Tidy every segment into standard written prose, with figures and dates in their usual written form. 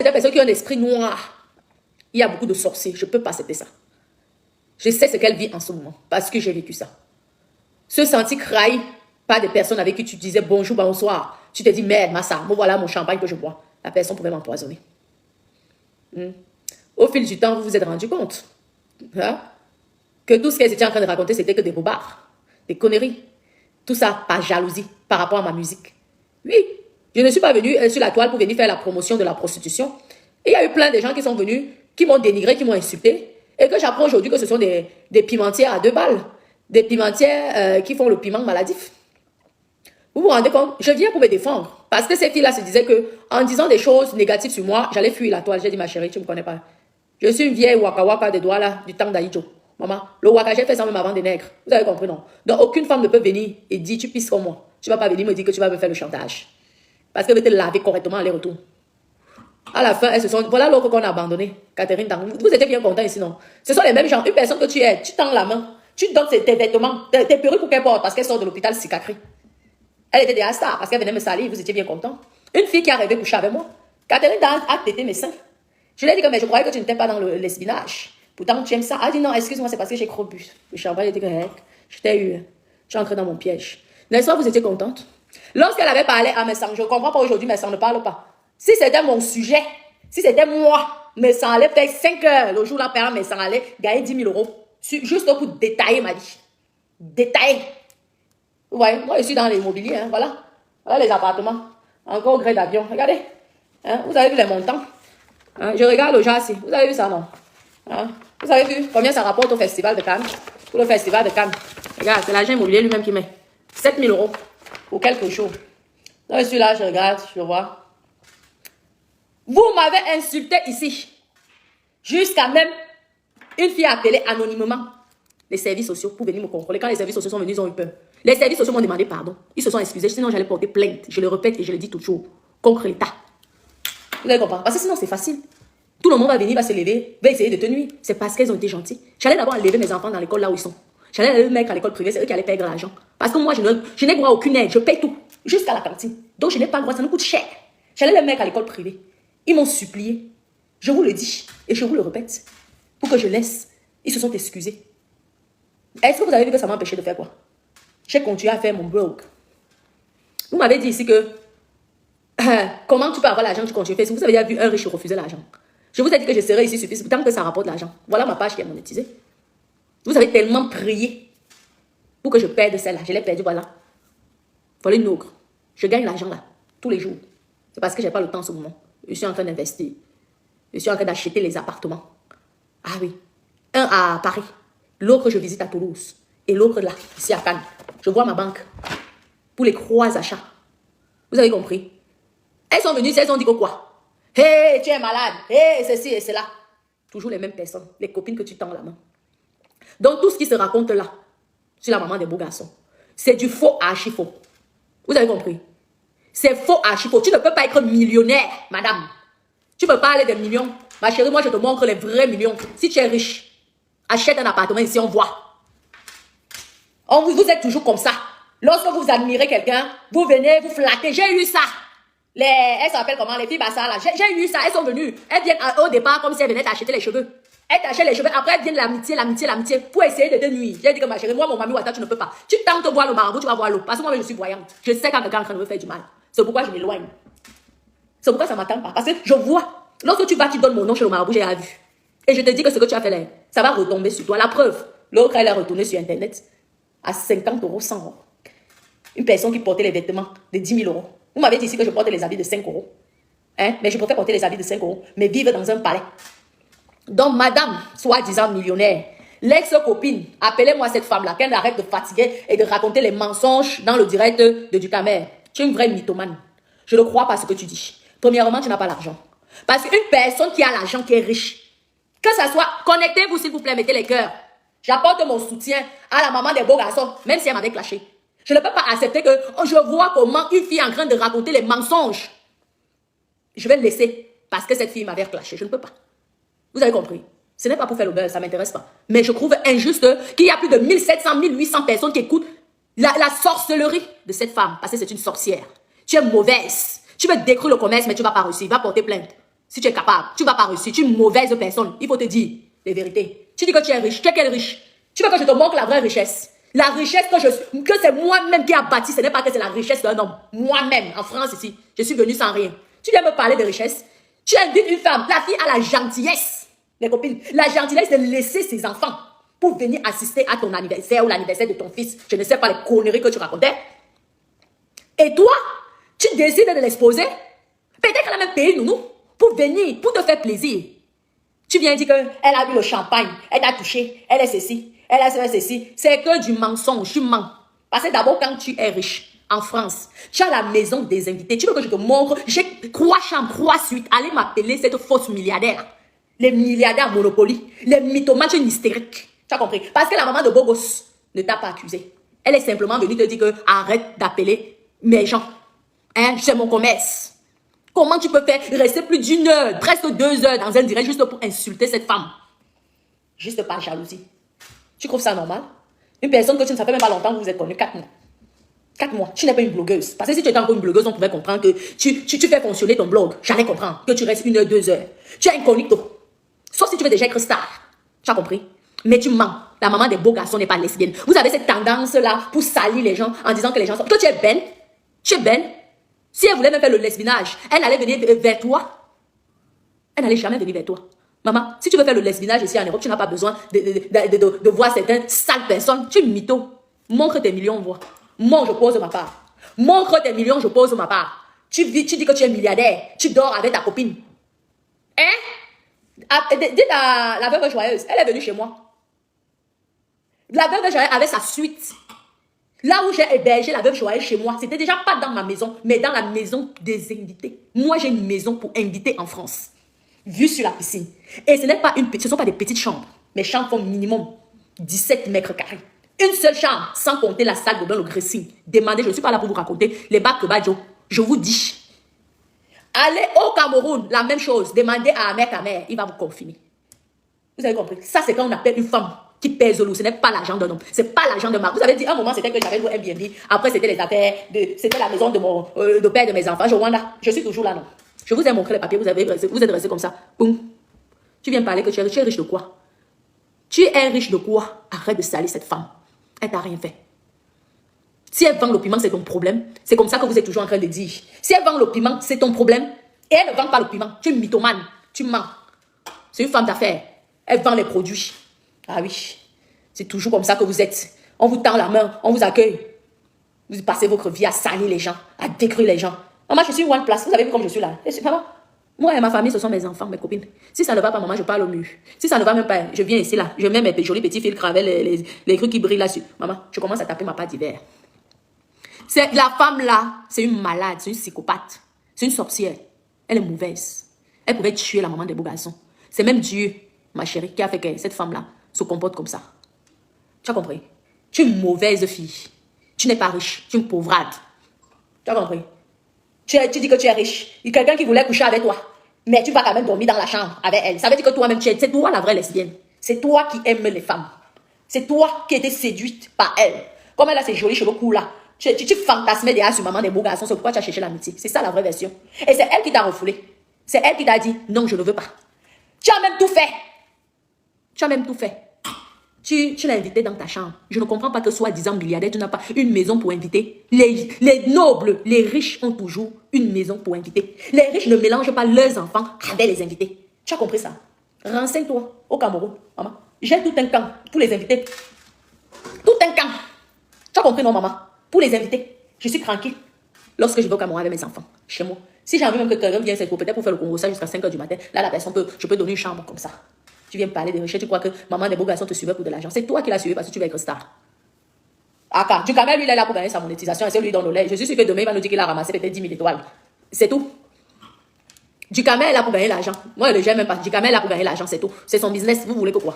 des personnes qui ont un esprit noir. Il y a beaucoup de sorciers. Je ne peux pas accepter ça. Je sais ce qu'elle vit en ce moment parce que j'ai vécu ça. Se sentir craï par des personnes avec qui tu disais bonjour, bonsoir. Tu te dis merde, massa, me voilà mon champagne que je bois. La personne pouvait m'empoisonner. Au fil du temps, vous vous êtes rendu compte que tout ce qu'elles étaient en train de raconter, c'était que des bobards, des conneries. Tout ça par jalousie, par rapport à ma musique. Oui, je ne suis pas venue sur la toile pour venir faire la promotion de la prostitution. Et il y a eu plein de gens qui sont venus, qui m'ont dénigré, qui m'ont insulté. Et que j'apprends aujourd'hui que ce sont des pimentières à 2 balles. Des pimentières qui font le piment maladif. Vous vous rendez compte? Je viens pour me défendre. Parce que ces filles-là se disaient qu'en disant des choses négatives sur moi, j'allais fuir la toile. J'ai dit, ma chérie, tu ne me connais pas. Je suis une vieille waka waka des doigts là, du temps d'Aïdjo. Maman, le waka, j'ai fait ça même avant des nègres. Vous avez compris, non? Donc, aucune femme ne peut venir et dire, tu pisses comme moi. Tu ne vas pas venir me dire que tu vas me faire le chantage. Parce qu'elle veut te laver correctement aller-retour. À la fin, elles se sont... Voilà l'autre qu'on a abandonné. Catherine Dang. Vous étiez bien contents ici, non? Ce sont les mêmes gens. Une personne que tu aides, tu tends la main. Tu donnes tes vêtements, tes perruques pour qu'elle porte parce qu'elle sort de l'hôpital Sicacré. Elle était des stars parce qu'elle venait me salir. Vous étiez bien contents. Une fille qui a rêvé coucher avec moi. Catherine Dang a tété mes seins. Je lui ai dit que mais je croyais que tu n'étais pas dans le l'esbinage. Pourtant, tu aimes ça. Elle a dit non, excuse-moi, c'est parce que j'ai trop bu. Le champagne était correct. Je t'ai eu. Tu es entré dans mon piège. N'est-ce pas, vous étiez contente? Lorsqu'elle avait parlé à mes sangs, je ne comprends pas aujourd'hui, mes sangs ne parlent pas. Si c'était mon sujet, si c'était moi, mes sangs allaient faire 5 heures. Le jour-là, par exemple, mes sangs allaient gagner 10 000 euros. Juste pour détailler ma vie. Détailler. Ouais, moi, je suis dans l'immobilier. Hein, voilà. Voilà les appartements. Encore au gré d'avion. Regardez. Hein, vous avez vu les montants. Hein, je regarde le jazz. Vous avez vu ça, non? Hein? Vous avez vu combien ça rapporte au festival de Cannes? Pour le festival de Cannes. Regarde, c'est l'agent immobilier lui-même qui met 7 000 euros pour quelque chose. Donc, je suis là, je regarde, je vois. Vous m'avez insulté ici. Jusqu'à même une fille a appelé anonymement les services sociaux pour venir me contrôler. Quand les services sociaux sont venus, ils ont eu peur. Les services sociaux m'ont demandé pardon. Ils se sont excusés, sinon j'allais porter plainte. Je le répète et je le dis toujours. Contre l'État. Vous avez compris? Parce que sinon c'est facile. Tout le monde va venir, va se lever, va essayer de te nuire. C'est parce qu'elles ont été gentilles. J'allais d'abord enlever mes enfants dans l'école là où ils sont. J'allais aller les mettre à l'école privée, c'est eux qui allaient perdre l'argent. Parce que moi, je n'ai droit à aucune aide. Je paye tout. Jusqu'à la cantine. Donc je n'ai pas le droit, ça nous coûte cher. J'allais les mettre à l'école privée. Ils m'ont supplié. Je vous le dis et je vous le répète. Pour que je laisse. Ils se sont excusés. Est-ce que vous avez vu que ça m'a empêché de faire quoi? J'ai continué à faire mon broke. Vous m'avez dit ici que comment tu peux avoir l'argent, tu continues à faire. Vous avez déjà vu un riche refuser l'argent. Je vous ai dit que je serai ici suffisant tant que ça rapporte l'argent. Voilà ma page qui est monétisée. Vous avez tellement prié pour que je perde celle-là. Je l'ai perdu, voilà. Voilà une ogre. Je gagne l'argent là, tous les jours. C'est parce que je n'ai pas le temps en ce moment. Je suis en train d'investir. Je suis en train d'acheter les appartements. Ah oui. Un à Paris. L'autre, je visite à Toulouse. Et l'autre là, ici à Cannes. Je vois ma banque pour les gros achats. Vous avez compris? Elles sont venues, elles ont dit que quoi? Hé, hey, tu es malade. Hé, hey, ceci et cela. Toujours les mêmes personnes. Les copines que tu tends la main. Donc, tout ce qui se raconte là, sur la maman des beaux garçons, c'est du faux archi faux. Vous avez compris? C'est faux archi faux. Tu ne peux pas être millionnaire, madame. Tu ne peux pas aller des millions. Ma chérie, moi, je te montre les vrais millions. Si tu es riche, achète un appartement ici, on voit. Vous êtes toujours comme ça. Lorsque vous admirez quelqu'un, vous venez, vous flattez. J'ai eu ça. Elles s'appellent comment? Les filles Bassa là. J'ai eu ça. Elles sont venues. Elles viennent au départ comme si elles venaient t'acheter les cheveux. Elles t'achètent les cheveux. Après, elles viennent l'amitié pour essayer de te nuire. J'ai dit que ma chérie, moi, mon mami Ouattara, tu ne peux pas. Tu tentes de voir le marabout, tu vas voir l'eau. Parce que moi, je suis voyante. Je sais quand quelqu'un est en train de me faire du mal. C'est pourquoi je m'éloigne. C'est pourquoi ça ne m'attend pas. Parce que je vois. Lorsque tu vas, tu donnes mon nom chez le marabout, j'ai la vue. Et je te dis que ce que tu as fait là, ça va retomber sur toi. La preuve, l'autre, elle est retournée sur Internet à 50 euros, 100 euros. Une personne qui portait les vêtements de 10 000 euros. Vous m'avez dit ici que je porte les habits de 5 euros. Hein? Mais je préfère porter les habits de 5 euros, mais vivre dans un palais. Donc, madame, soi-disant millionnaire, l'ex-copine, appelez-moi cette femme-là, qu'elle arrête de fatiguer et de raconter les mensonges dans le direct de Ducamer. Tu es une vraie mythomane. Je ne crois pas ce que tu dis. Premièrement, tu n'as pas l'argent. Parce qu'une personne qui a l'argent, qui est riche, que ça soit, connectez-vous s'il vous plaît, mettez les cœurs. J'apporte mon soutien à la maman des beaux garçons, même si elle m'avait clashé. Je ne peux pas accepter que je vois comment une fille est en train de raconter les mensonges. Je vais le laisser parce que cette fille m'avait clashé. Je ne peux pas. Vous avez compris? Ce n'est pas pour faire le beurre, ça ne m'intéresse pas. Mais je trouve injuste qu'il y a plus de 1700, 1800 personnes qui écoutent la sorcellerie de cette femme. Parce que c'est une sorcière. Tu es mauvaise. Tu veux détruire le commerce, mais tu ne vas pas réussir. Va porter plainte. Si tu es capable, tu ne vas pas réussir. Tu es une mauvaise personne. Il faut te dire les vérités. Tu dis que tu es riche. Tu es quel riche? Tu veux que je te montre la vraie richesse? La richesse que c'est moi-même qui a bâti, ce n'est pas que c'est la richesse d'un homme. Moi-même, en France ici, je suis venue sans rien. Tu viens me parler de richesse? Tu invites une femme, la fille a la gentillesse, les copines, la gentillesse de laisser ses enfants pour venir assister à ton anniversaire ou l'anniversaire de ton fils. Je ne sais pas les conneries que tu racontais. Et toi, tu décides de l'exposer. Peut-être qu'elle a même payé nounou pour venir, pour te faire plaisir. Tu viens dire qu'elle a bu le champagne, elle t'a touché, elle est ceci, elle a fait ceci. C'est que du mensonge, tu mens. Parce que d'abord, quand tu es riche, en France, tu as la maison des invités. Tu veux que je te montre? J'ai 3 chambres, 3 suites. Allez m'appeler cette fausse milliardaire. Les milliardaires Monopoly, les mythomanes hystériques. Tu as compris? Parce que la maman de Bogos ne t'a pas accusé. Elle est simplement venue te dire que arrête d'appeler mes gens. Hein, c'est mon commerce. Comment tu peux faire rester plus d'1 heure, presque 2 heures dans un direct juste pour insulter cette femme? Juste par jalousie. Tu trouves ça normal? Une personne que tu ne savais même pas longtemps, vous vous êtes connus 4 mois. 4 mois. Tu n'es pas une blogueuse. Parce que si tu étais encore une blogueuse, on pouvait comprendre que tu fais fonctionner ton blog. J'allais comprendre que tu restes 1 heure, 2 heures. Tu es incognito. Sauf si tu veux déjà être star. Tu as compris? Mais tu mens. La maman des beaux garçons n'est pas lesbienne. Vous avez cette tendance-là pour salir les gens en disant que les gens sont... Toi, tu es belle. Tu es belle. Si elle voulait même faire le lesbinage, elle allait venir vers toi. Elle n'allait jamais venir vers toi. Maman, si tu veux faire le lesbinage ici en Europe, tu n'as pas besoin de voir certaines sales personnes. Tu es mytho. Montre tes millions, on voit. Moi, je pose ma part. Montre tes millions, je pose ma part. Tu dis que tu es milliardaire. Tu dors avec ta copine. Hein? Dis à la veuve joyeuse, elle est venue chez moi. La veuve joyeuse avait sa suite. Là où j'ai hébergé la veuve joyeuse chez moi, c'était déjà pas dans ma maison, mais dans la maison des invités. Moi, j'ai une maison pour invités en France. Vue sur la piscine. Et ce ne sont pas des petites chambres. Mes chambres font minimum 17 mètres carrés. Une seule chambre, sans compter la salle de bain, le dressing. Demandez, je ne suis pas là pour vous raconter les bacs Badjo. Je vous dis. Allez au Cameroun, la même chose. Demandez à Ahmed Kamer, il va vous confirmer. Vous avez compris? Ça, c'est quand on appelle une femme qui pèse lourd. Ce n'est pas l'argent d'un homme. Ce n'est pas l'argent de ma. Vous avez dit, un moment, c'était que j'avais loué Airbnb. Après, c'était les affaires. C'était la maison de mon de père de mes enfants. Je suis toujours là, non? Je vous ai montré les papiers. Vous êtes restés comme ça. Boum. Tu viens me parler que tu es riche de quoi? Tu es riche de quoi? Arrête de salir cette femme. Elle t'a rien fait. Si elle vend le piment, c'est ton problème. C'est comme ça que vous êtes toujours en train de dire. Si elle vend le piment, c'est ton problème. Et elle ne vend pas le piment. Tu es une mythomane. Tu mens. C'est une femme d'affaires. Elle vend les produits. Ah oui. C'est toujours comme ça que vous êtes. On vous tend la main. On vous accueille. Vous passez votre vie à salir les gens. À détruire les gens. Maman, je suis one place. Vous avez vu comme je suis là. Maman, moi et ma famille, ce sont mes enfants, mes copines. Si ça ne va pas, maman, je parle au mur. Si ça ne va même pas, je viens ici, là. Je mets mes jolis petits fils cravés, les trucs qui brillent là-dessus. Maman, je commence à taper ma patte d'hiver. La femme là, c'est une malade, c'est une psychopathe. C'est une sorcière. Elle est mauvaise. Elle pourrait tuer la maman des beaux garçons. C'est même Dieu, ma chérie, qui a fait que cette femme-là se comporte comme ça. Tu as compris? Tu es une mauvaise fille. Tu n'es pas riche. Tu es une pauvrade. Tu as compris? Tu dis que tu es riche. Il y a quelqu'un qui voulait coucher avec toi. Mais tu vas quand même dormir dans la chambre avec elle. Ça veut dire que toi-même, c'est toi la vraie lesbienne. C'est toi qui aimes les femmes. C'est toi qui étais séduite par elle. Comme elle a ces jolis cheveux courts là. Tu fantasmais derrière sur maman des beaux garçons. C'est pourquoi tu as cherché l'amitié. C'est ça la vraie version. Et c'est elle qui t'a refoulé. C'est elle qui t'a dit non, je ne veux pas. Tu as même tout fait. Tu as même tout fait. Tu l'as invité dans ta chambre. Je ne comprends pas que soi-disant milliardaire, tu n'as pas une maison pour inviter. Les nobles, les riches ont toujours une maison pour inviter. Les riches ne mélangent pas leurs enfants avec les invités. Tu as compris ça? Renseigne-toi au Cameroun, maman. J'ai tout un camp pour les invités. Tout un camp. Tu as compris, non, maman? Pour les invités. Je suis tranquille. Lorsque je vais au Cameroun avec mes enfants, chez moi. Si j'ai envie même que quelqu'un vienne, c'est peut-être pour faire le Congo ça jusqu'à 5 h du matin. Là, la personne je peux donner une chambre comme ça. Tu viens me parler de richesse, tu crois que maman des beaux garçons te suivait pour de l'argent. C'est toi qui l'as suivi parce que tu veux être star. Aka, du Camel, lui, il est là pour gagner sa monétisation et c'est lui dans le lait. Je suis sûr que demain, il va nous dire qu'il a ramassé peut-être 10 000 étoiles. C'est tout. Du Camel est là pour gagner l'argent. Moi, je ne l'aime même pas. Du Camel est là pour gagner l'argent, c'est tout. C'est son business, vous voulez que quoi?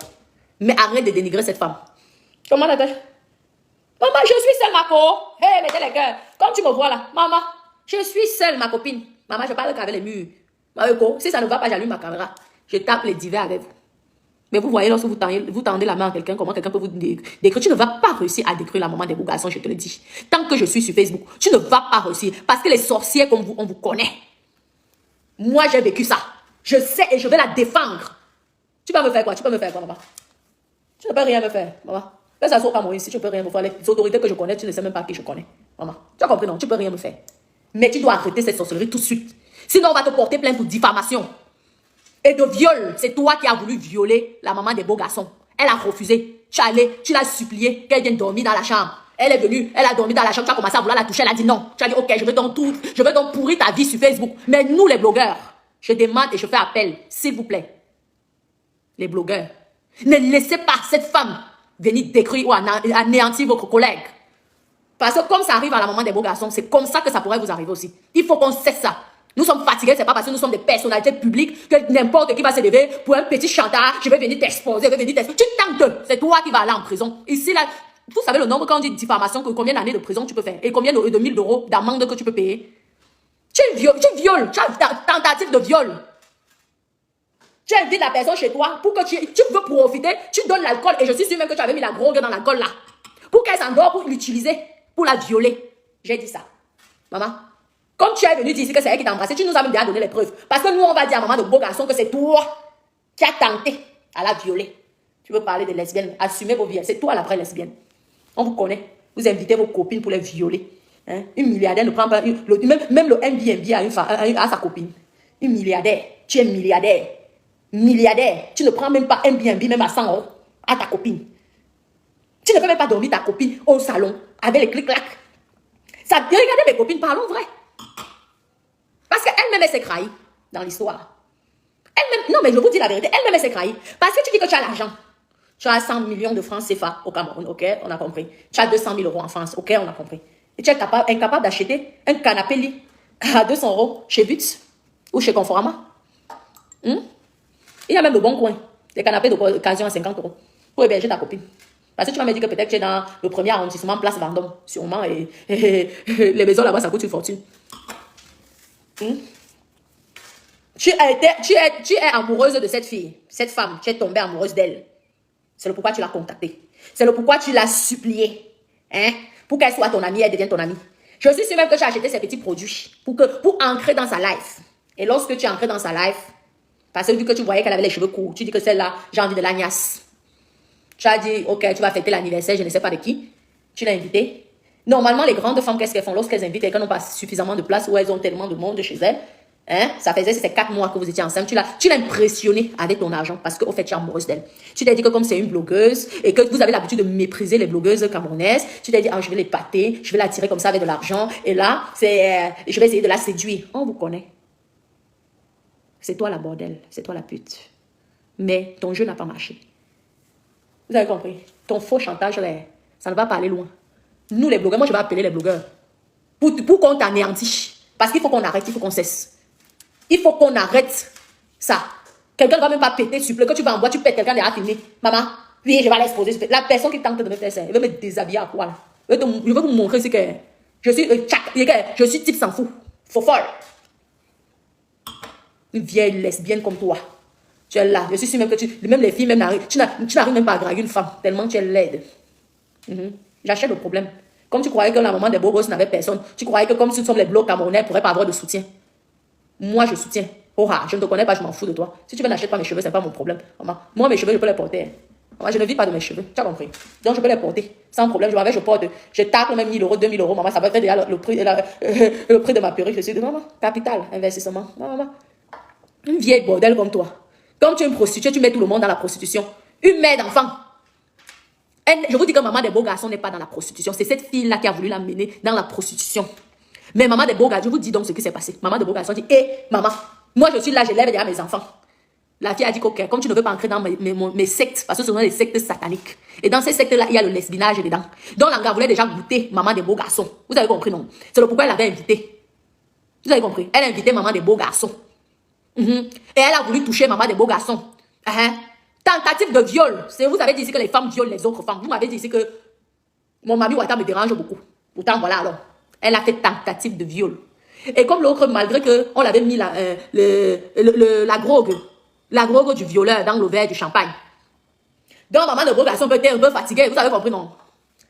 Mais arrête de dénigrer cette femme. Comment la tâche? Maman, je suis seule, ma co. Hé, mettez les cœurs. Comme tu me vois là, maman, je suis seule, ma copine. Maman, je parle qu'avec les murs. Si ça ne va pas, j'allume ma caméra. Je tape les divers avec vous. Mais vous voyez, lorsque vous tendez la main à quelqu'un, comment quelqu'un peut vous décrire. Tu ne vas pas réussir à décrire la maman des beaux garçons, je te le dis. Tant que je suis sur Facebook, tu ne vas pas réussir. Parce que les sorcières comme vous, on vous connaît. Moi, j'ai vécu ça. Je sais et je vais la défendre. Tu vas me faire quoi? Tu peux me faire quoi, maman? Tu ne peux rien me faire, maman. Fais ça au Cameroun ici, tu ne peux rien me faire. Les autorités que je connais, tu ne sais même pas qui je connais. Maman, tu as compris, non? Tu ne peux rien me faire. Mais tu dois arrêter cette sorcellerie tout de suite. Sinon, on va te porter plainte pour diffamation. Et de viol. C'est toi qui as voulu violer la maman des beaux garçons. Elle a refusé. Tu es allé, tu l'as supplié qu'elle vienne dormir dans la chambre. Elle est venue, elle a dormi dans la chambre, tu as commencé à vouloir la toucher, elle a dit non. Tu as dit ok, je veux donc pourrir ta vie sur Facebook. Mais nous les blogueurs, je demande et je fais appel, s'il vous plaît. Les blogueurs, ne laissez pas cette femme venir détruire ou anéantir votre collègue. Parce que comme ça arrive à la maman des beaux garçons, c'est comme ça que ça pourrait vous arriver aussi. Il faut qu'on cesse ça. Nous sommes fatigués, c'est pas parce que nous sommes des personnalités publiques que n'importe qui va se lever pour un petit chantage, je vais venir t'exposer, je vais venir t'exposer. Tu tentes, c'est toi qui vas aller en prison. Ici, là, vous savez le nombre quand on dit diffamation, combien d'années de prison tu peux faire et combien de 1000 € d'amende que tu peux payer. Tu violes, tu as tentative de viol. Tu invites la personne chez toi pour que tu veux profiter, tu donnes l'alcool et je suis sûre même que tu avais mis la drogue dans l'alcool là. Pour qu'elle s'endort, pour l'utiliser, pour la violer. J'ai dit ça. Maman, comme tu es venu dire ici que c'est elle qui t'a embrassé, tu nous as même déjà donné les preuves. Parce que nous, on va dire à maman de beau garçon que c'est toi qui as tenté à la violer. Tu veux parler de lesbiennes, assumez vos vies. C'est toi la vraie lesbienne. On vous connaît. Vous invitez vos copines pour les violer. Hein? Une milliardaire ne prend pas... Même le Airbnb à sa copine. Une milliardaire. Tu es milliardaire. Milliardaire. Tu ne prends même pas Airbnb même à 100 € à ta copine. Tu ne peux même pas dormir ta copine au salon avec les clics-clacs. Regardez mes copines, parlons vrai. Parce qu'elle-même, elle s'est trahie dans l'histoire. Elle-même, non mais je vous dis la vérité, elle-même, elle s'est trahie. Parce que tu dis que tu as l'argent. Tu as 100 millions de francs CFA au Cameroun, ok, on a compris. Tu as 200 000 € en France, ok, on a compris. Et tu es incapable d'acheter un canapé lit à 200 € chez Butz ou chez Conforama. Il y a même le Bon Coin, des canapés d'occasion à 50 € pour héberger ta copine. Parce que tu vas me dire que peut-être tu es dans le premier arrondissement, place Vendôme, sûrement, et les maisons là-bas, ça coûte une fortune. Tu es amoureuse de cette fille, cette femme, tu es tombée amoureuse d'elle. C'est le pourquoi tu l'as contactée. C'est le pourquoi tu l'as suppliée. Hein? Pour qu'elle soit ton amie, elle devienne ton amie. Je suis sûre même que tu as acheté ces petits produits pour ancrer dans sa life. Et lorsque tu es ancré dans sa life, parce que vu que tu voyais qu'elle avait les cheveux courts, tu dis que celle-là, j'ai envie de l'agnasse. Tu as dit, ok, tu vas fêter l'anniversaire, je ne sais pas de qui. Tu l'as invitée. Normalement, les grandes femmes, qu'est-ce qu'elles font lorsqu'elles invitent et qu'elles n'ont pas suffisamment de place ou elles ont tellement de monde chez elles? Hein? Ça faisait ces 4 mois que vous étiez ensemble. Tu l'as impressionnée avec ton argent parce qu'au fait, tu es amoureuse d'elle. Tu t'es dit que comme c'est une blogueuse et que vous avez l'habitude de mépriser les blogueuses camerounaises, tu t'es dit, ah, je vais les pâter, je vais l'attirer comme ça avec de l'argent. Et là, je vais essayer de la séduire. On vous connaît. C'est toi la bordel, c'est toi la pute. Mais ton jeu n'a pas marché. Vous avez compris? Ton faux chantage, là, ça ne va pas aller loin. Nous, les blogueurs, moi, je vais appeler les blogueurs pour qu'on t'anéantisse. Parce qu'il faut qu'on arrête, il faut qu'on cesse. Il faut qu'on arrête ça. Quelqu'un ne va même pas péter, s'il te plaît, que tu vas en boîte, tu pètes quelqu'un derrière filmer. Maman, oui, je vais l'exposer. La personne qui tente de me faire ça, elle veut me déshabiller à quoi là? Je veux vous montrer ce que je suis type s'en fout. Faut folle. Une vieille lesbienne comme toi. Tu es là. Je suis sûre même que même les filles, tu n'arrives même pas à draguer une femme, tellement tu es laide. J'achète le problème. Comme tu croyais que la maman des beaux gosses n'avait personne, tu croyais que comme si nous sommes les blocs camerounais, elle ne pourrait pas avoir de soutien. Moi, je soutiens. Oh, je ne te connais pas, je m'en fous de toi. Si tu veux n'achètes pas mes cheveux, ce n'est pas mon problème. Moi, mes cheveux, je peux les porter. Maman, je ne vis pas de mes cheveux. Tu as compris? Donc, je peux les porter. Sans problème. Je porte. Je tacle même 1000 €, 2000 €. Maman, ça va faire déjà le prix de ma perruque. Je suis de maman, capital, investissement. Maman. Une vieille bordel comme toi. Comme tu es une prostituée, tu mets tout le monde dans la prostitution. Une mère d'enfant. Je vous dis que maman des beaux garçons n'est pas dans la prostitution. C'est cette fille-là qui a voulu l'amener dans la prostitution. Mais maman des beaux garçons, je vous dis donc ce qui s'est passé. Maman des beaux garçons dit, maman, moi je suis là, je lève derrière mes enfants. La fille a dit, ok, comme tu ne veux pas entrer dans mes sectes, parce que ce sont des sectes sataniques. Et dans ces sectes-là, il y a le lesbinage dedans. Donc l'anga voulait déjà goûter maman des beaux garçons. Vous avez compris, non? C'est le pourquoi elle l'avait invité. Vous avez compris? Elle a invité maman des beaux garçons. Et elle a voulu toucher maman des beaux garçons. Tentative de viol. Vous avez dit ici que les femmes violent les autres femmes. Vous m'avez dit ici que mon mari Ouattara me dérange beaucoup. Pourtant, voilà alors. Elle a fait tentative de viol. Et comme l'autre, malgré qu'on l'avait mis la drogue du violeur dans le verre du champagne. Donc, maman de beaux garçons peut être un peu fatiguée. Vous avez compris, non?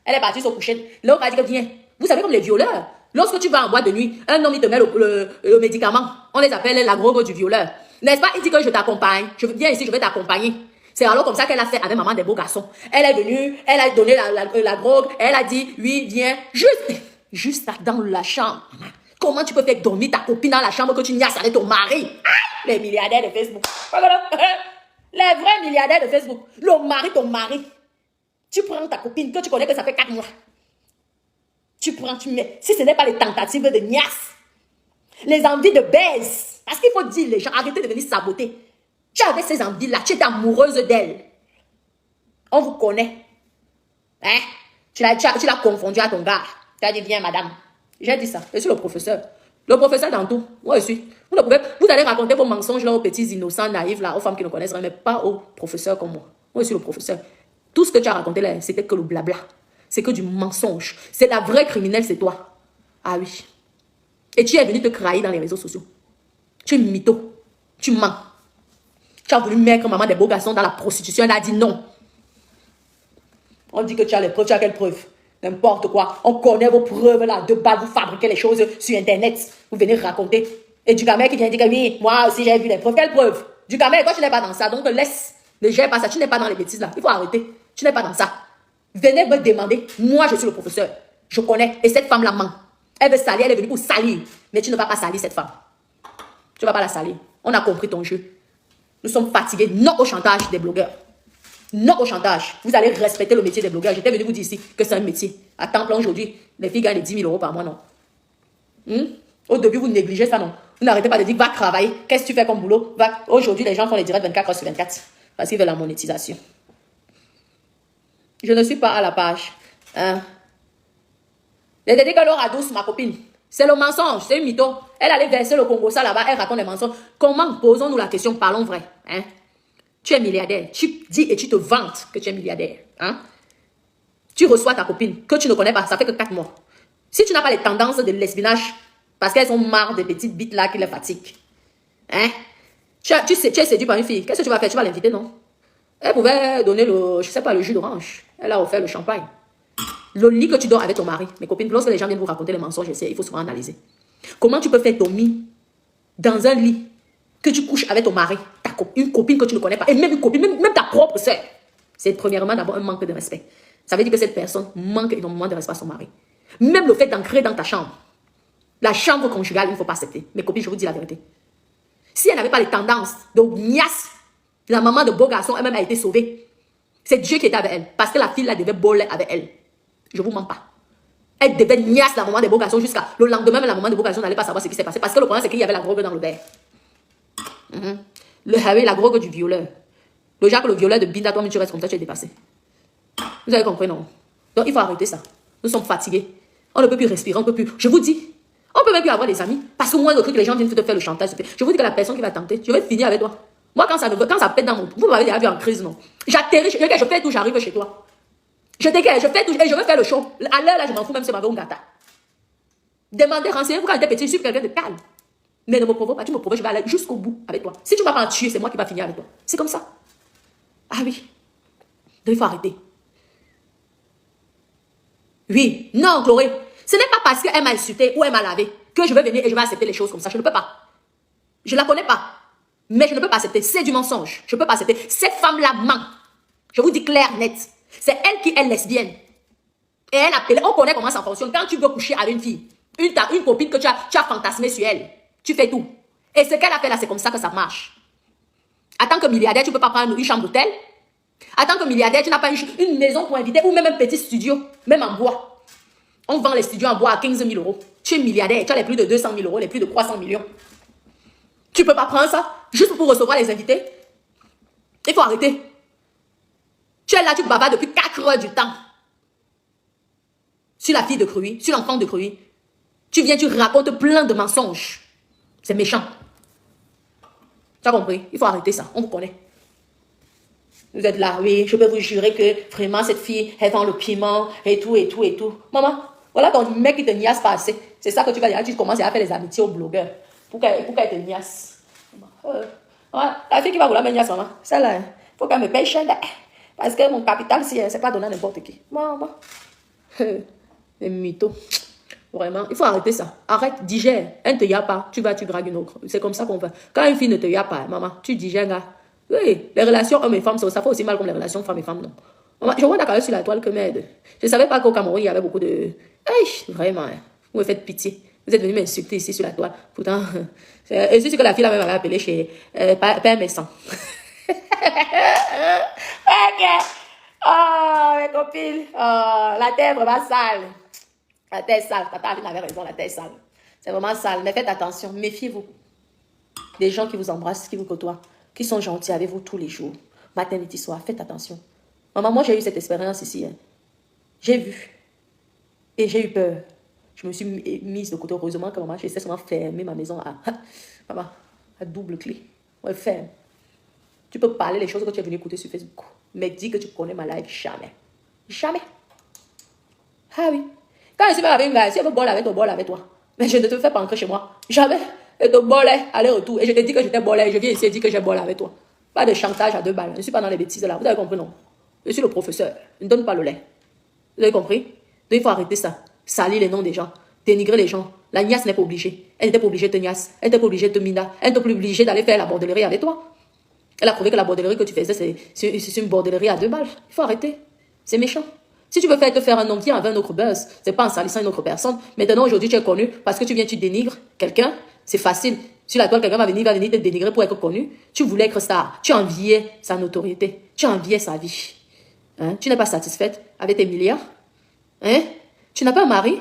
Elle est partie se coucher. L'autre a dit que viens. Vous savez comme les violeurs. Lorsque tu vas en boîte de nuit, un homme il te met le médicament. On les appelle la drogue du violeur. N'est-ce pas? Il dit que je t'accompagne. Je viens ici, je vais t'accompagner. C'est alors comme ça qu'elle a fait avec maman des beaux garçons. Elle est venue, elle a donné la drogue, elle a dit, oui, viens, juste là dans la chambre. Comment tu peux faire dormir ta copine dans la chambre que tu niasses avec ton mari? Les milliardaires de Facebook. Les vrais milliardaires de Facebook. Le mari, ton mari. Tu prends ta copine que tu connais que ça fait 4 mois. Tu prends, tu mets. Si ce n'est pas les tentatives de niasse, les envies de baise. Parce qu'il faut dire les gens, arrêtez de venir saboter. Tu avais ces envies-là, tu étais amoureuse d'elle. On vous connaît. Hein? Tu l'as confondu à ton gars. Tu as dit, viens, madame. J'ai dit ça. Je suis le professeur. Le professeur dans tout. Moi, je suis. Vous allez raconter vos mensonges là aux petits innocents, naïfs, là, aux femmes qui ne connaissent rien, mais pas aux professeurs comme moi. Moi, je suis le professeur. Tout ce que tu as raconté là, c'était que le blabla. C'est que du mensonge. C'est la vraie criminelle, c'est toi. Ah oui. Et tu es venu te crailler dans les réseaux sociaux. Tu es mytho. Tu mens. Tu as voulu mettre maman des beaux garçons dans la prostitution. Elle a dit non. On dit que tu as les preuves. Tu as quelles preuves? N'importe quoi. On connaît vos preuves là. De bas, vous fabriquez les choses sur Internet. Vous venez raconter. Et Ducamel qui vient dire que oui, moi aussi j'ai vu les preuves. Quelles preuves? Ducamel, toi tu n'es pas dans ça. Donc laisse. Ne gère pas ça. Tu n'es pas dans les bêtises là. Il faut arrêter. Tu n'es pas dans ça. Venez me demander. Moi je suis le professeur. Je connais. Et cette femme là ment. Elle veut salir. Elle est venue pour salir. Mais tu ne vas pas salir cette femme. Tu ne vas pas la salir. On a compris ton jeu. Nous sommes fatigués. Non au chantage des blogueurs. Non au chantage. Vous allez respecter le métier des blogueurs. J'étais venu vous dire ici que c'est un métier. À temps plein aujourd'hui, les filles gagnent 10 000 euros par mois, non? Au début, vous négligez ça, non? Vous n'arrêtez pas de dire, va travailler. Qu'est-ce que tu fais comme boulot? Aujourd'hui, les gens font les directs 24 heures sur 24. Parce qu'ils veulent la monétisation. Je ne suis pas à la page. Hein? J'ai dit que Laura Douce, ma copine, c'est le mensonge, c'est une mytho. Elle allait verser le Congo, ça là-bas, elle raconte les mensonges. Comment posons-nous la question, parlons vrai, hein? Tu es milliardaire, tu dis et tu te vantes que tu es milliardaire, hein? Tu reçois ta copine, que tu ne connais pas, ça fait que 4 mois. Si tu n'as pas les tendances de l'espionnage, parce qu'elles sont marre des petites bites là qui les fatiguent, hein? Tu es séduit par une fille, qu'est-ce que tu vas faire? Tu vas l'inviter, non? Elle pouvait donner le, je sais pas, le jus d'orange. Elle a offert le champagne. Le lit que tu dors avec ton mari. Mes copines, lorsque les gens viennent vous raconter les mensonges, il faut souvent analyser. Comment tu peux faire ton lit dans un lit que tu couches avec ton mari, une copine que tu ne connais pas, et même une copine, même ta propre soeur? C'est premièrement d'abord un manque de respect. Ça veut dire que cette personne manque énormément de respect à son mari. Même le fait d'entrer dans ta chambre, la chambre conjugale, il ne faut pas accepter. Mes copines, je vous dis la vérité. Si elle n'avait pas les tendances de niasse, la maman de beau garçon elle-même a été sauvée. C'est Dieu qui était avec elle. Parce que la fille là devait boler avec elle. Je ne vous mens pas. Elle devait niasse la maman de beau garçon jusqu'à le lendemain, même la maman de beau garçon n'allait pas savoir ce qui s'est passé. Parce que le problème, c'est qu'il y avait la drogue dans le verre. La drogue du violeur. Le genre que le violeur de Binda, toi-même tu restes comme ça, tu es dépassé. Vous avez compris, non? Donc il faut arrêter ça. Nous sommes fatigués. On ne peut plus respirer, on ne peut plus. Je vous dis, on ne peut même plus avoir des amis. Parce que moi, le truc, les gens viennent te faire le chantage. Je vous dis que la personne qui va tenter, je vais finir avec toi. Moi, quand ça pète dans mon... Vous m'avez déjà vu en crise, non? J'atterris, je fais tout, j'arrive chez toi. Je dégage, je fais tout, et je veux faire le show. À l'heure, là, je m'en fous même si c'est ma gata. Demandez, renseignez-vous quand t'es petit, je suis quelqu'un de calme. Mais ne me provoque pas, tu me provoques, je vais aller jusqu'au bout avec toi. Si tu ne vas pas en tuer, c'est moi qui vais finir avec toi. C'est comme ça. Ah oui. Donc il faut arrêter. Oui, non, Chloé. Ce n'est pas parce qu'elle m'a insulté ou elle m'a lavé que je vais venir et je vais accepter les choses comme ça. Je ne peux pas. Je ne la connais pas. Mais je ne peux pas accepter. C'est du mensonge. Je ne peux pas accepter. Cette femme-là ment. Je vous dis clair, net. C'est elle qui est lesbienne. Et elle appelle. On connaît comment ça fonctionne. Quand tu veux coucher avec une fille, une copine que tu as fantasmé sur elle, tu fais tout. Et ce qu'elle a fait là, c'est comme ça que ça marche. En tant que milliardaire, tu ne peux pas prendre une chambre d'hôtel. En tant que milliardaire, tu n'as pas une maison pour inviter ou même un petit studio, même en bois. On vend les studios en bois à 15 000 euros. Tu es milliardaire, tu as les plus de 200 000 euros, les plus de 300 millions. Tu ne peux pas prendre ça juste pour recevoir les invités. Il faut arrêter. Tu es là, tu bavardes depuis 4 heures du temps. Sur la fille de Cruy, sur l'enfant de Cruy. Tu viens, tu racontes plein de mensonges. C'est méchant. Tu as compris? Il faut arrêter ça. On vous connaît. Vous êtes là, oui, je peux vous jurer que vraiment cette fille, elle vend le piment et tout, et tout, et tout. Maman, voilà ton mec qui te niasse pas assez. C'est ça que tu vas dire. Tu commences à faire les amitiés aux blogueurs. Pour qu'elle te niasse. La fille qui va vouloir me niasse, maman, celle-là, il faut qu'elle me paye cher. Parce que mon capital, c'est pas donné à n'importe qui. Maman. Les mythos. Vraiment, il faut arrêter ça. Arrête, digère. Elle ne te y a pas, tu dragues une autre. C'est comme ça qu'on va. Quand une fille ne te y a pas, maman, tu digères, gars. Oui, les relations hommes et femmes, ça fait aussi mal comme les relations femmes et femmes, non. Maman, je vois d'accord sur la toile que m'aide. Je ne savais pas qu'au Cameroun, il y avait beaucoup de... Hey, vraiment, hein. Vous me faites pitié. Vous êtes venu m'insulter ici sur la toile. Pourtant, et c'est ce que la fille là même m'avait appelé chez Père Messan. Ok. Oh, mes copines. Oh, la terre est vraiment sale. La terre est sale. Tata Aline avait raison, la terre est sale. C'est vraiment sale. Mais faites attention. Méfiez-vous. Des gens qui vous embrassent, qui vous côtoient, qui sont gentils avec vous tous les jours. Matin, midi, soir. Faites attention. Maman, moi, j'ai eu cette expérience ici. Hein. J'ai vu. Et j'ai eu peur. Je me suis mise de côté. Heureusement que maman, j'essaie seulement fermer ma maison maman, à double clé. Ouais, ferme. Tu peux parler les choses que tu es venu écouter sur Facebook. Mais dis que tu connais ma life, jamais. Jamais. Ah oui. Quand je suis avec une gars, si elle veut boire avec toi, boire avec toi. Mais je ne te fais pas entrer chez moi. Jamais. Et te boire aller-retour. Et je te dis que je t'ai boire. Je viens ici et dis que j'ai boire avec toi. Pas de chantage à 2 balles. Je ne suis pas dans les bêtises là. Vous avez compris, non? Je suis le professeur. Je ne donne pas le lait. Vous avez compris? Donc il faut arrêter ça. Salir les noms des gens. Dénigrer les gens. La niasse n'est pas obligée. Elle n'était pas obligée de te niasse. Elle n'était pas obligée de te mina. Elle n'était pas obligée d'aller faire la bordellerie avec toi. Elle a prouvé que la bordellerie que tu faisais, c'est une bordellerie à 2 balles. Il faut arrêter. C'est méchant. Si tu veux te faire un nom, viens avec un autre buzz. C'est pas en salissant une autre personne. Maintenant, aujourd'hui, tu es connu parce que tu viens, tu dénigres quelqu'un. C'est facile. Sur la toile, quelqu'un va venir te dénigrer pour être connu. Tu voulais être star. Tu enviais sa notoriété. Tu enviais sa vie. Hein? Tu n'es pas satisfaite avec tes milliards. Hein? Tu n'as pas un mari.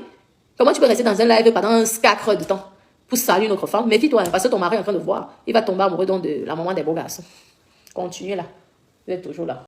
Comment tu peux rester dans un live pendant 4 heures de temps pour saluer une autre femme? Méfie-toi, hein, parce que ton mari est en train de voir. Il va tomber amoureux de la maman des beaux garçons. Continuez là. Vous êtes toujours là.